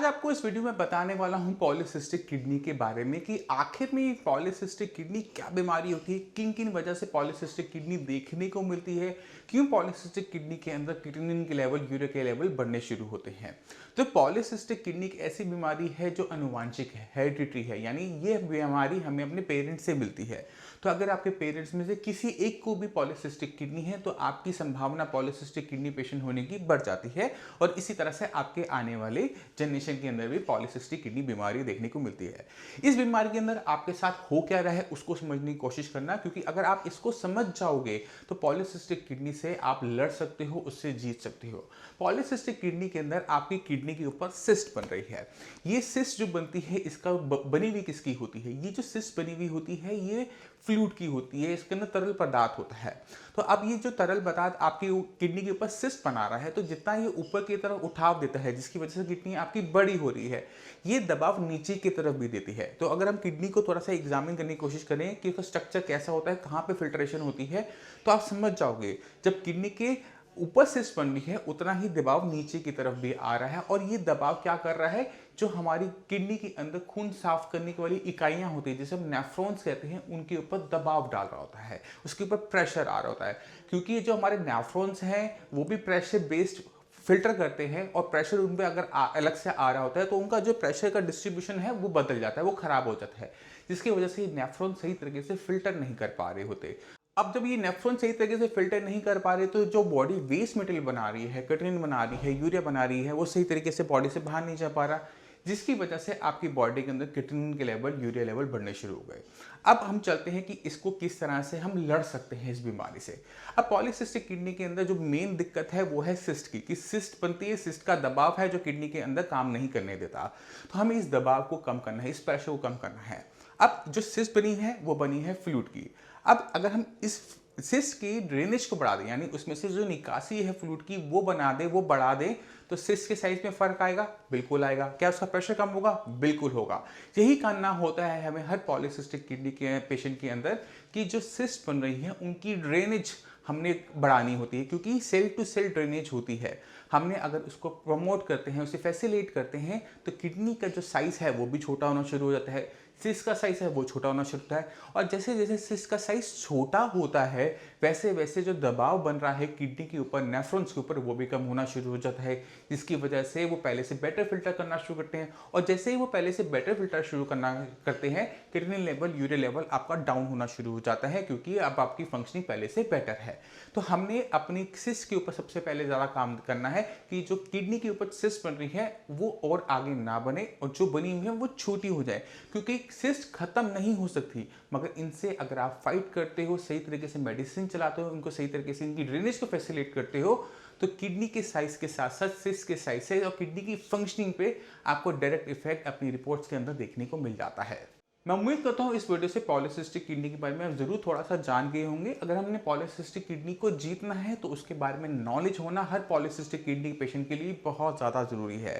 आज आपको इस वीडियो में बताने वाला हूं पॉलीसिस्टिक किडनी के बारे में कि आखिर में पॉलीसिस्टिक किडनी क्या बीमारी होती है, किन किन वजह से पॉलीसिस्टिक किडनी देखने को मिलती है, क्यों पॉलीसिस्टिक किडनी के अंदर क्रिएटिनिन के लेवल, यूरिया के लेवल बढ़ने शुरू होते हैं। तो पॉलीसिस्टिक किडनी एक ऐसी बीमारी है जो अनुवांशिक है, हेरिडिटरी है, यानी ये बीमारी हमें अपने पेरेंट्स से मिलती है। तो अगर आपके पेरेंट्स में से किसी एक को भी पॉलीसिस्टिक किडनी है तो आपकी संभावना पॉलीसिस्टिक किडनी पेशेंट होने की बढ़ जाती है और इसी तरह से आपके आने वाले जनरेशन के अंदर भी पॉलीसिस्टिक किडनी बीमारी देखने को मिलती है। इस बीमारी के अंदर आपके साथ हो क्या रहा है उसको समझने की कोशिश करना, क्योंकि अगर आप इसको समझ जाओगे तो पॉलीसिस्टिक किडनी से आप लड़ सकते हो, उससे जीत सकते हो। पॉलीसिस्टिक किडनी के अंदर आपकी किडनी के ऊपर सिस्ट बन रही है। ये सिस्ट जो बनती है इसका बनी हुई किसकी होती है? ये जो सिस्ट बनी हुई होती है ये फ्लूइड की होती है, इसके अंदर तरल पदार्थ होता है। तो अब ये जो तरल पदार्थ आपकी किडनी के ऊपर सिस्ट बना रहा है, तो जितना ये ऊपर की तरफ उठाव देता है जिसकी वजह से किडनी आपकी बड़ी हो रही है, ये दबाव नीचे की तरफ भी देती है। तो अगर हम किडनी को थोड़ा सा एग्जामिन करने की कोशिश करें कि उसका स्ट्रक्चर कैसा होता है, कहाँ पे फिल्ट्रेशन होती है, तो आप समझ जाओगे जब किडनी के ऊपर सिस्ट बन रही है उतना ही दबाव नीचे की तरफ भी आ रहा है। और ये दबाव क्या कर रहा है, जो हमारी किडनी के अंदर खून साफ करने की वाली इकाइयां होती है जिसे हम नेफ्रॉन्स कहते हैं, उनके ऊपर दबाव डाल रहा होता है, उसके ऊपर प्रेशर आ रहा होता है। क्योंकि जो हमारे नेफ्रॉन्स हैं वो भी प्रेशर बेस्ड फिल्टर करते हैं और प्रेशर उन पर अगर अलग से आ रहा होता है तो उनका जो प्रेशर का डिस्ट्रीब्यूशन है वो बदल जाता है, वो खराब हो जाता है, जिसकी वजह से नेफ्रॉन सही तरीके से फिल्टर नहीं कर पा रहे होते। अब जब ये नेफ्रॉन सही तरीके से फिल्टर नहीं कर पा रहे तो जो बॉडी वेस्ट मटेरियल बना रही है, क्रिएटिनिन बना रही है, यूरिया बना रही है, वो सही तरीके से बॉडी से बाहर नहीं जा पा रहा, जिसकी वजह से आपकी बॉडी के अंदर क्रिएटिनिन के लेवल, यूरिया लेवल बढ़ने शुरू हो गए। अब हम चलते हैं कि इसको किस तरह से हम लड़ सकते हैं इस बीमारी से। अब पॉलीसिस्टिक किडनी के अंदर जो मेन दिक्कत है वो है सिस्ट की, कि सिस्ट बनती है, सिस्ट का दबाव है जो किडनी के अंदर काम नहीं करने देता। तो हमें इस दबाव को कम करना है, इस प्रेशर को कम करना है। अब जो सिस्ट बनी है वो बनी है फ्लूइड की। अब अगर हम इस सिस्ट की ड्रेनेज को बढ़ा दें, यानी उसमें से जो निकासी है फ्लूइड की वो बना दे, वो बढ़ा दें, तो सिस्ट के साइज में फर्क आएगा, बिल्कुल आएगा। क्या उसका प्रेशर कम होगा? बिल्कुल होगा। यही करना होता है हमें हर पॉलीसिस्टिक किडनी के पेशेंट के अंदर, कि जो सिस्ट बन रही है उनकी ड्रेनेज हमने बढ़ानी होती है, क्योंकि सेल टू सेल ड्रेनेज होती है। हमने अगर उसको प्रमोट करते हैं, उसे फैसिलिटेट करते हैं, तो किडनी का जो साइज है वो भी छोटा होना शुरू हो जाता है, सिस्ट का साइज है वो छोटा होना शुरू होता है। और जैसे जैसे सिस्ट का साइज छोटा होता है वैसे वैसे जो दबाव बन रहा है किडनी के ऊपर, नेफ्रॉन्स के ऊपर, वो भी कम होना शुरू हो जाता है, जिसकी वजह से वो पहले से बेटर फिल्टर करना शुरू करते हैं। और जैसे ही वो पहले से बेटर फिल्टर शुरू करना करते हैं, क्रिएटिनिन लेवल, यूरिया लेवल आपका डाउन होना शुरू हो जाता है, क्योंकि अब आपकी फंक्शनिंग पहले से बेटर है। तो हमने अपनी सिस्ट के ऊपर सबसे पहले ज़्यादा काम करना है कि जो किडनी के ऊपर सिस्ट बन रही है वो और आगे ना बने, और जो बनी हुई है वो छोटी हो जाए, क्योंकि सिस्ट खत्म नहीं हो सकती, मगर इनसे अगर आप फाइट करते हो, सही तरीके से मेडिसिन चलाते हो, इनको सही तरीके से इनकी ड्रेनेज को फैसिलिटेट करते हो, तो किडनी के साइज के साथ साथ सिस्ट के साइज से और किडनी की फंक्शनिंग पे आपको डायरेक्ट इफेक्ट अपनी रिपोर्ट्स के अंदर देखने को मिल जाता है। मैं उम्मीद करता हूँ इस वीडियो से पॉलीसिस्टिक किडनी के बारे में आप जरूर थोड़ा सा जान गए होंगे। अगर हमने पॉलीसिस्टिक किडनी को जीतना है तो उसके बारे में नॉलेज होना हर पॉलीसिस्टिक किडनी पेशेंट के लिए बहुत ज़्यादा जरूरी है।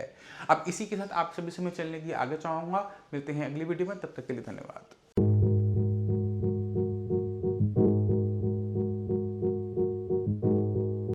अब इसी के साथ आप सभी से मैं चलने की आगे चाहूँगा। मिलते हैं अगली वीडियो में, तब तक के लिए धन्यवाद।